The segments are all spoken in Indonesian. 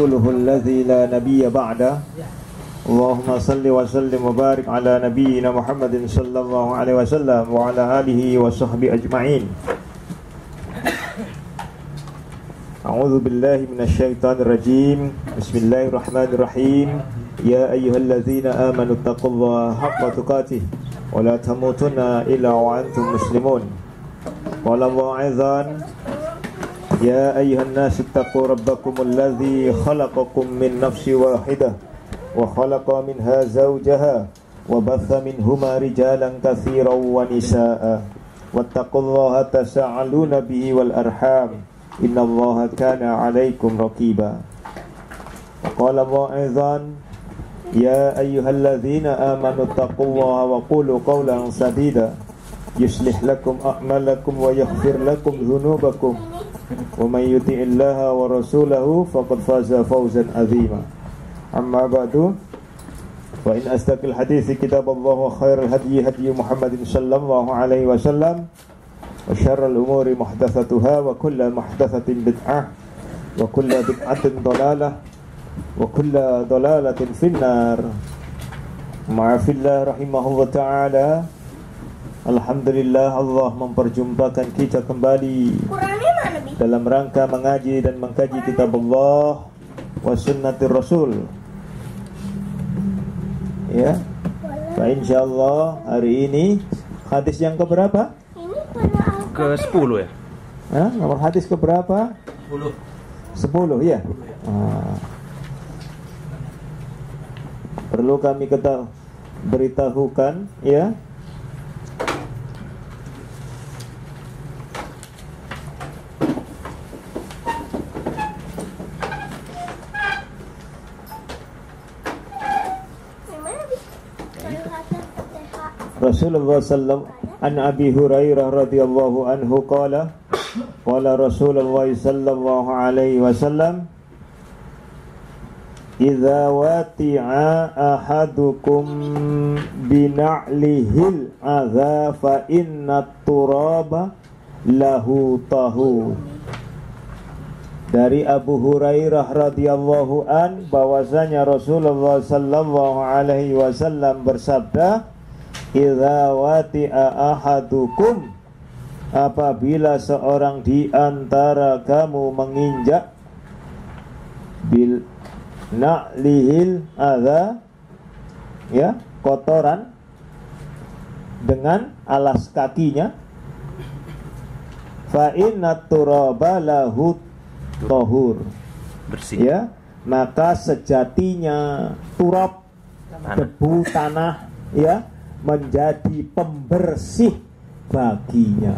الذي لا نبي بعده اللهم صل وسلم وبارك على نبينا محمد صلى الله عليه وسلم وعلى آله وصحبه أجمعين. أعوذ بالله من الشيطان الرجيم. بسم الله الرحمن الرحيم. يا أيها الذين آمنوا اتقوا الله حق تقاته ولا تموتن إلا وأنتم مسلمون. قال الله أيضا يا أيها الناس اتقوا ربكم الذي خلقكم من نفس واحدة وخلق منها زوجها وبث منهما رجالا كثيرا ونساء واتقوا الله تساءلون به والأرحام إن الله كان عليكم رقيبا. وقال الله أيضا يا أيها الذين آمنوا اتقوا الله وقولوا قولا سديدا يصلح لكم أعمالكم ويغفر لكم ذنوبكم ومن يطع الله ورسوله فقد فاز فوزا عظيما. أما بعد فإن أصدق الحديث كتاب الله وخير الهدي هدي محمد صلى الله عليه وسلم وشر الأمور محدثاتها وكل محدثة بدعة وكل بدعة ضلالة وكل ضلالة في النار. Ma'afillah rahimahullah ta'ala. Alhamdulillah Allah memperjumpakan kita kembali dalam rangka mengaji dan mengkaji kitab Allah wa sunnatir Rasul. Ya. Fa insyaallah hari ini hadis yang keberapa? Ke-10 ya? Nomor hadis keberapa? 10 ya? Perlu kami beritahukan ya. Rasulullah sallallahu an Abi Hurairah radhiyallahu anhu qala Rasulullah sallallahu alaihi wasallam idza wati'a ahadukum bina'lihil adza fa inna turaba lahu tahu. Dari Abu Hurairah radhiyallahu an bahwasanya Rasulullah sallallahu alaihi wasallam bersabda, idza wati'a ahadukum, apabila seorang di antara kamu menginjak bil na'lihil adza, ya, kotoran dengan alas kakinya, fa inna turaba lahu tahur, bersih, ya, maka sejatinya turab, debu tanah, ya, menjadi pembersih baginya.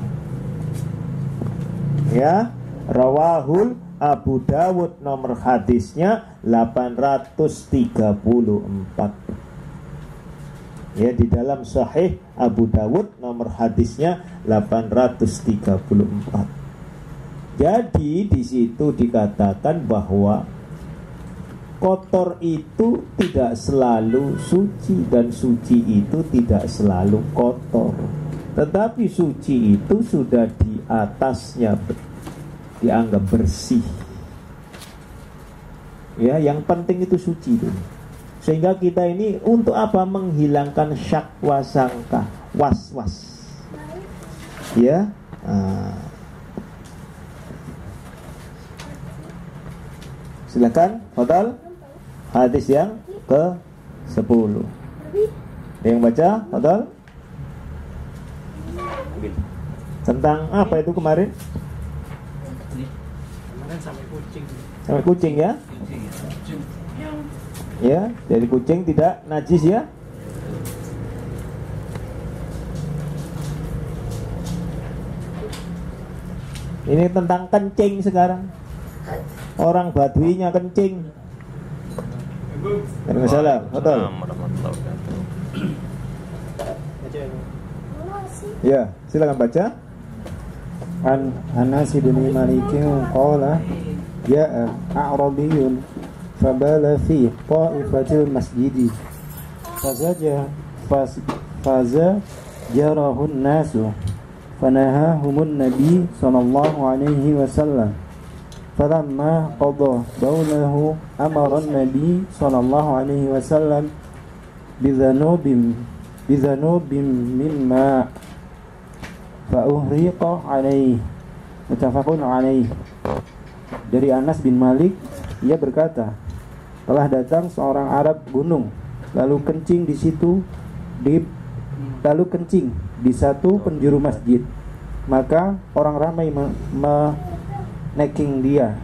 Ya, rawahul Abu Dawud, nomor hadisnya 834. Ya, di dalam Sahih Abu Dawud nomor hadisnya 834. Jadi di situ dikatakan bahwa kotor itu tidak selalu suci dan suci itu tidak selalu kotor. Tetapi suci itu sudah di atasnya dianggap bersih. Ya, yang penting itu suci itu. Sehingga kita ini untuk apa? Menghilangkan syak wasangka, was-was. Ya. Silakan, Fadal. Hadis yang ke-10. Yang baca, Fadal. Tentang apa itu kemarin? Sampai kucing. Sampai kucing ya? Ya, jadi kucing tidak najis ya? Ini tentang kencing sekarang. Orang Baduinya kencing. Waalaikumsalam. Betul. Ya, silakan baca. An Anas bin Malik qala ja'a a'rabiyyun fabala fi ta'ifatil masjidi fazajarahun nasu fanahahumun nabi sallallahu alaihi wasallam falamma qadha baulahu amara an-nabi sallallahu alaihi wasallam bidhanubin mimma fa uhriqa alaihi. Muttafaqun alaihi. Dari Anas bin Malik, ia berkata, telah datang seorang Arab gunung, lalu kencing di satu penjuru masjid. Maka orang ramai meneking dia.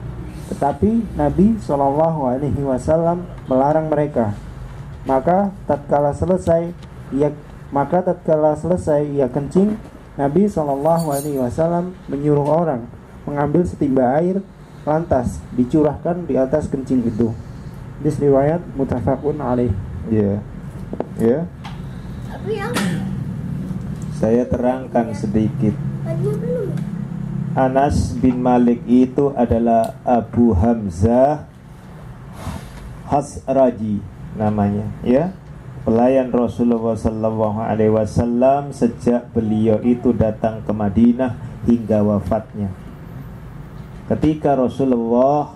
Tetapi Nabi SAW melarang mereka. Maka tatkala selesai ia kencing, Nabi SAW menyuruh orang mengambil setimba air, lantas dicurahkan di atas kencing itu. Hadis riwayat muttafaqun alaih. Ya. Saya terangkan sedikit. Anas bin Malik itu adalah Abu Hamzah Hasraji namanya, ya. Pelayan Rasulullah SAW sejak beliau itu datang ke Madinah hingga wafatnya. Ketika Rasulullah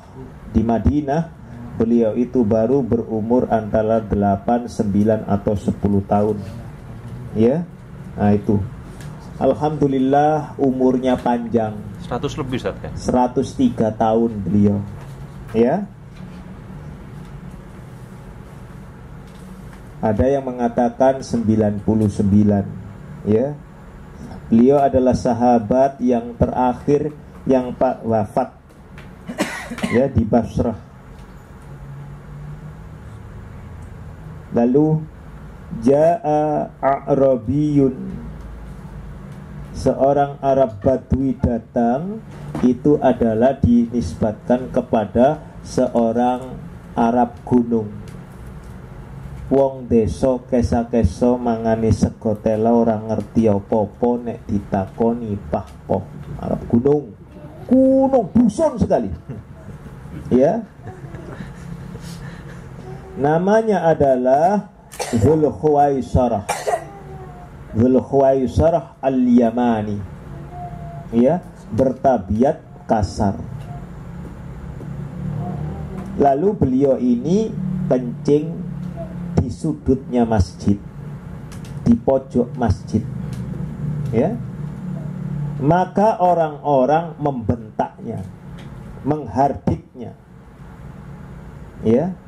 di Madinah, beliau itu baru berumur antara 8, 9 atau 10 tahun. Ya. Nah itu. Alhamdulillah umurnya panjang. 100 lebih Ustaz kan? 103 tahun beliau. Ya. Ada yang mengatakan 99. Ya. Beliau adalah sahabat yang terakhir yang wafat ya di Basrah. Lalu Ja'a A'rabiyun, seorang Arab Badui datang. Itu adalah dinisbatkan kepada seorang Arab gunung. Wong desa kesa-kesa mangane sego tela ora ngerti apa-apa nek ditakoni pah-poh. Arab gunung dusun sekali. Ya. Namanya adalah Dzulkhuwaisarah al-Yamani. Ya, bertabiat kasar. Lalu beliau ini kencing di sudutnya masjid, di pojok masjid. Ya. Maka orang-orang membentaknya, menghardiknya. Ya.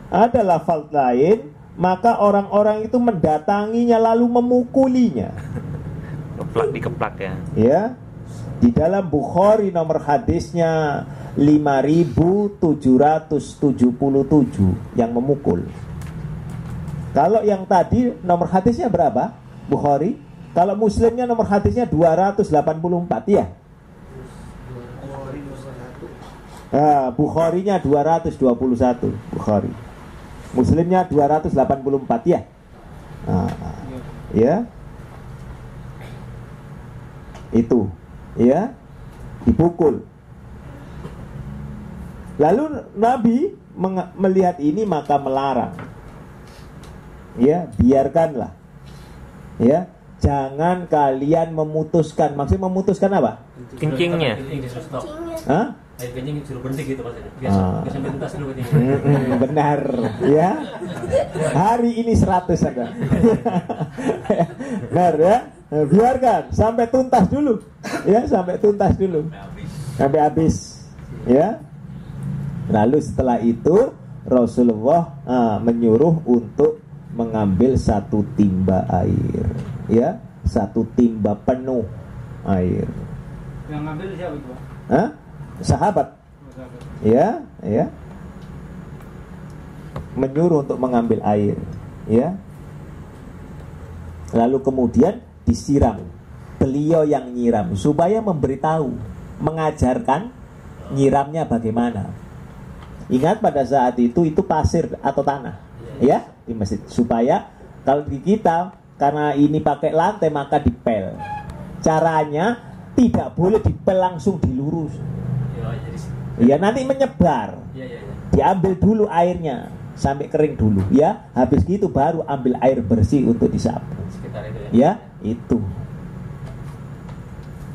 Ada lafaz lain, maka orang-orang itu mendatanginya lalu memukulinya. Dikeplak ya. Ya. Di dalam Bukhari nomor hadisnya 5777 yang memukul. Kalau yang tadi nomor hadisnya berapa? Bukhari. Kalau Muslimnya nomor hadisnya 284 ya. Bukharinya 221 Bukhari. Muslimnya 284 ya. Ya. Itu, ya. Dipukul. Lalu Nabi melihat ini maka melarang. Ya, biarkanlah. Ya, jangan kalian memutuskan. Maksudnya memutuskan apa? Kencingnya. Hah? Air kencing suruh berhenti gitu Mas. Biasa sampai tuntas dulu kencing. Benar, ya. Hari ini 100 ada. Benar ya. Biarkan sampai tuntas dulu. Ya, sampai tuntas dulu. Sampai habis. Ya. Lalu setelah itu Rasulullah menyuruh untuk mengambil satu timba air. Ya, satu timba penuh air. Yang ngambil siapa itu, Pak? Hah? Sahabat. Ya, ya. Menyuruh untuk mengambil air, ya. Lalu kemudian disiram. Beliau yang nyiram supaya memberitahu, mengajarkan nyiramnya bagaimana. Ingat pada saat itu pasir atau tanah, ya, di masjid. Supaya kalau di kita karena ini pakai lantai maka dipel. Caranya tidak boleh dipel langsung dilurus. Ya, nanti menyebar. Diambil dulu airnya sampai kering dulu, ya. Habis gitu baru ambil air bersih untuk disapu. Ya, itu.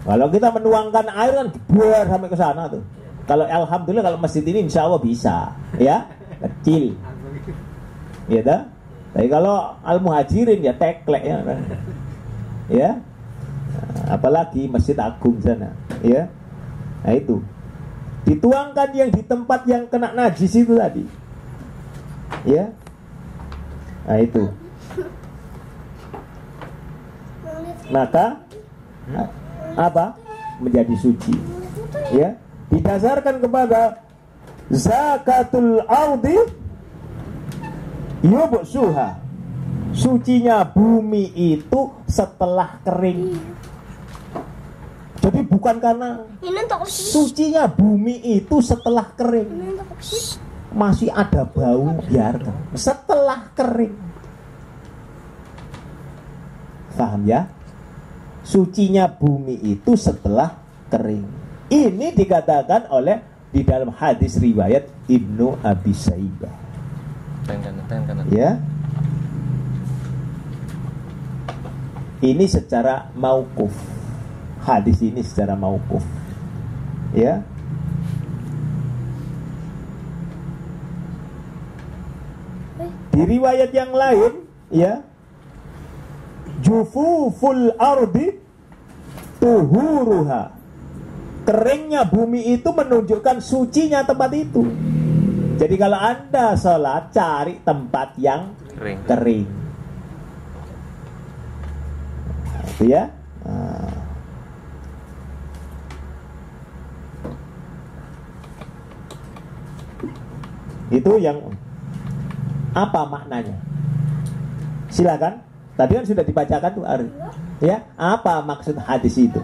Kalau kita menuangkan air kan biar sampai ke sana tuh. Kalau alhamdulillah kalau masjid ini insya Allah bisa, ya kecil, ya dah. Tapi kalau al-muhajirin ya teklek ya, ya. Apalagi masjid agung sana, ya. Nah itu dituangkan yang di tempat yang kena najis itu tadi, ya. Nah itu. Maka apa? Menjadi suci, ya. Didasarkan kepada zakatul ardi yubsuha, sucinya bumi itu setelah kering. Jadi bukan karena sucinya bumi itu setelah kering, masih ada bau biarkan setelah kering. Paham ya? Sucinya bumi itu setelah kering. Ini dikatakan oleh di dalam hadis riwayat Ibnu Abi Saibah. Ya. Ini secara mauquf. Hadis ini secara mauquf. Ya. Di riwayat yang lain, ya. Jufuful ardi tuhuruha. Keringnya bumi itu menunjukkan sucinya tempat itu. Jadi kalau Anda sholat, cari tempat yang kering. Nah, itu ya. Nah. Itu yang apa maknanya? Silakan. Tadi kan sudah dibacakan tuh, Ari. Ya, apa maksud hadis itu?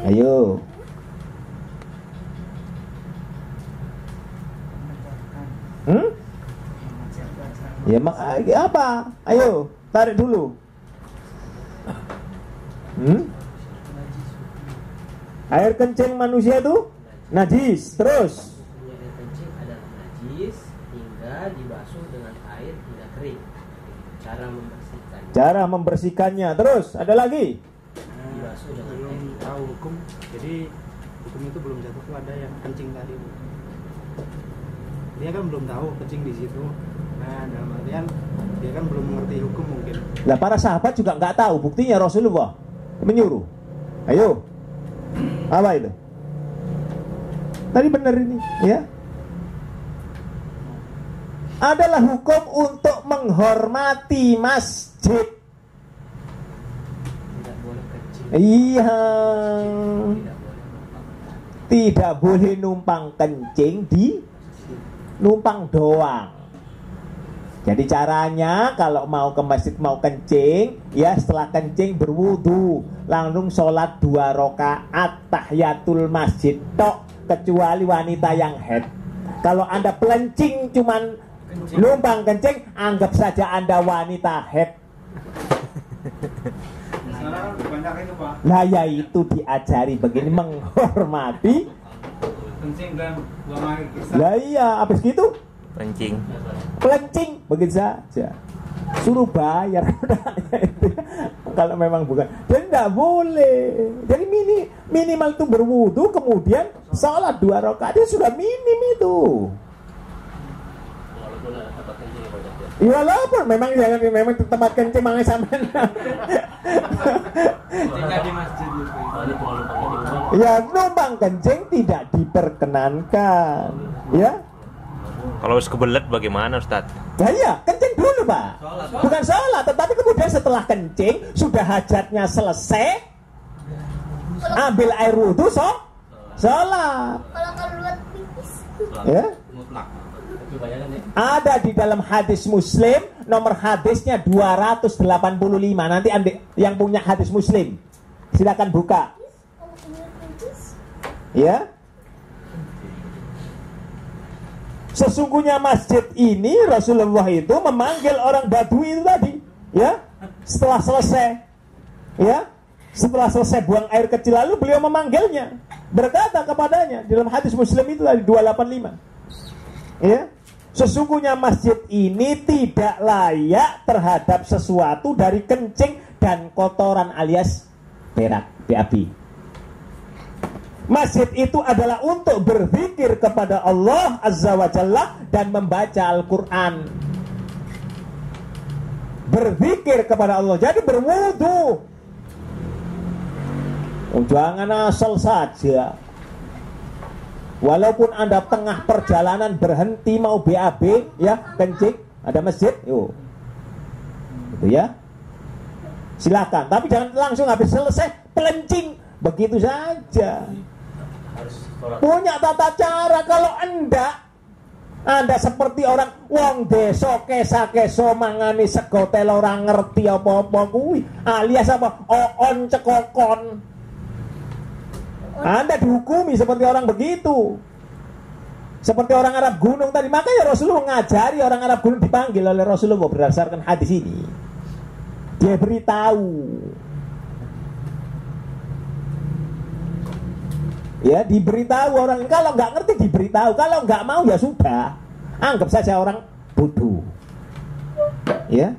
Ayo. Ya apa? Ayo, tarik dulu. Air kencing manusia itu najis. Terus air kencing adalah najis hingga dibasuh dengan air hingga kering. Cara membersihkannya. Terus ada lagi? Dibasuh dengan air. Belum tahu hukum. Jadi hukum itu belum jatuh tuh ada yang kencing tadi. Dia kan belum tahu kencing di situ. Nah, dalam artian dia kan belum mengerti hukum mungkin. Nah, para sahabat juga nggak tahu. Buktinya Rasulullah menyuruh. Ayo. Apa itu? Tadi benar ini, ya. Adalah hukum untuk menghormati masjid. Tidak boleh kencing. Iya. Tidak boleh numpang kencing di numpang doang. Jadi caranya kalau mau ke masjid mau kencing, ya setelah kencing berwudu, langsung sholat 2 rakaat tahiyatul masjid tok, kecuali wanita yang haid. Kalau Anda pelencing cuman numpang kencing, anggap saja Anda wanita haid. Nah ya itu diajari begini menghormati Kencing dan buang air. Lah iya, habis gitu pelencing begitu saja. Suruh bayar kalau memang bukan. Jadi tidak boleh. Jadi minimal itu berwudu, kemudian sholat 2 rakaat itu sudah minim itu. Ya walaupun memang tempat kencing mangai sampean. Ketika di masjid itu. Ya numpang kencing tidak diperkenankan. Ya. Kalau kebelet bagaimana, Ustaz? Ya iya, kencing dulu Pak. Bukan sholat, tetapi kemudian setelah kencing sudah hajatnya selesai, ambil air wudhu, sholat. Kalau keluar pipis. Ya. Ada di dalam hadis Muslim, nomor hadisnya 285. Nanti yang punya hadis Muslim, silakan buka. Ya. Sesungguhnya masjid ini Rasulullah itu memanggil orang Badui itu tadi, ya. Setelah selesai buang air kecil lalu beliau memanggilnya, berkata kepadanya dalam hadis Muslim itu tadi 285. Ya. Sesungguhnya masjid ini tidak layak terhadap sesuatu dari kencing dan kotoran alias berak, BAB. Masjid itu adalah untuk berzikir kepada Allah Azza wa Jalla dan membaca Al-Quran. Berzikir kepada Allah, jadi berwudu. Jangan asal saja. Walaupun Anda tengah perjalanan berhenti mau BAB, ya, kencing, ada masjid, yuk. Gitu ya. Silakan, tapi jangan langsung habis selesai pelencing begitu saja. Punya tata cara. Kalau Anda seperti orang wong desa kesa-keso mangani sego tel ora ngerti apa-apa kuwi, alias apa? Oon cekokon. Anda dihukumi seperti orang begitu. Seperti orang Arab gunung tadi. Makanya Rasulullah mengajari orang Arab gunung, dipanggil oleh Rasulullah berdasarkan hadis ini. Dia beritahu, ya, diberitahu orang. Kalau nggak ngerti diberitahu, kalau nggak mau ya sudah, anggap saja orang bodoh, ya.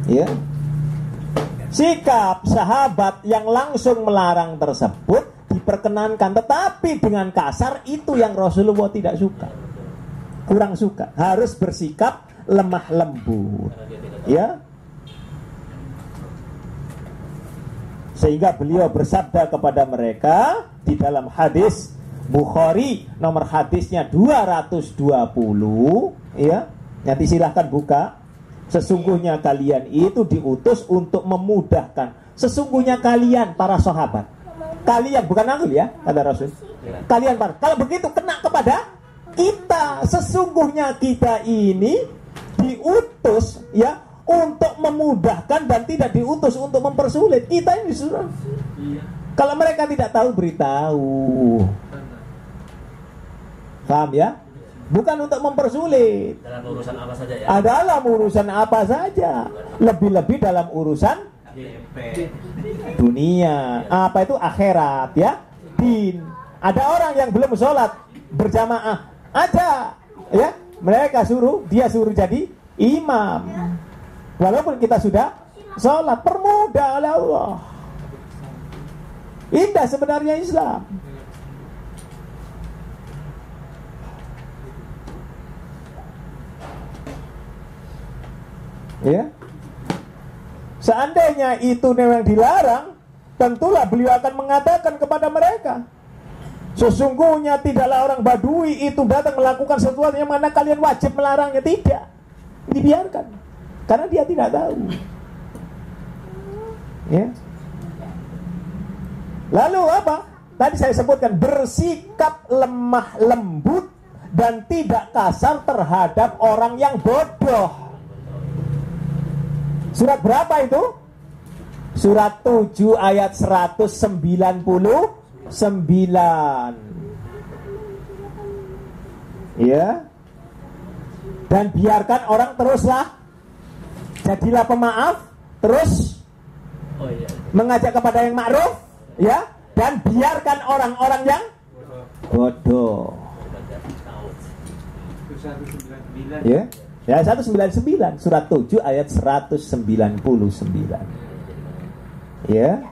Ya. Sikap sahabat yang langsung melarang tersebut diperkenankan, tetapi dengan kasar itu yang Rasulullah tidak suka, kurang suka. Harus bersikap lemah lembut, ya. Sehingga beliau bersabda kepada mereka di dalam hadis Bukhari, nomor hadisnya 220, ya. Nanti silahkan buka. Sesungguhnya kalian itu diutus untuk memudahkan. Sesungguhnya kalian para sahabat, kalian bukan aku ya, kata Rasul. Kalian para, kalau begitu kena kepada kita. Sesungguhnya kita ini diutus, ya, untuk memudahkan dan tidak diutus untuk mempersulit. Kita ini disuruh. Kalau mereka tidak tahu, beritahu. Paham ya? Bukan untuk mempersulit. Dalam urusan apa saja ya? Dalam urusan apa saja. Lebih-lebih dalam urusan dunia. Apa itu? Akhirat, ya. Din. Ada orang yang belum sholat berjamaah, ada, ya. Mereka dia suruh jadi imam. Walaupun kita sudah sholat, permudah oleh Allah. Indah sebenarnya Islam. Ya. Seandainya itu memang dilarang, tentulah beliau akan mengatakan kepada mereka, sesungguhnya tidaklah orang Badui itu datang melakukan sesuatu yang mana kalian wajib melarangnya. Tidak, dibiarkan, karena dia tidak tahu, ya. Lalu apa? Tadi saya sebutkan, bersikap lemah lembut dan tidak kasar terhadap orang yang bodoh. Surat berapa itu? Surat 7 ayat 199. Ya. Dan biarkan orang teruslah, jadilah pemaaf, terus mengajak kepada yang ma'ruf, ya, dan biarkan orang-orang yang bodoh. Ya. Ya, 199, surat 7 ayat 199. Ya.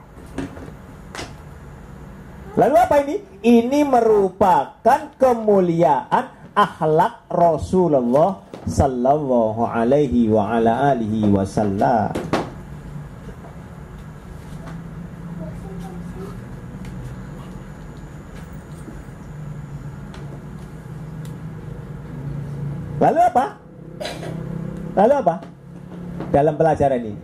Lalu apa ini? Ini merupakan kemuliaan akhlak Rasulullah sallallahu alaihi wa ala alihi wasallam. Lalu apa? Dalam pelajaran ini